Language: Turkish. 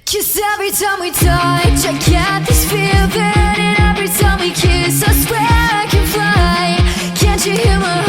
'Cause every time we touch, I get this feeling, and every time we kiss, I swear I can fly. Can't you hear my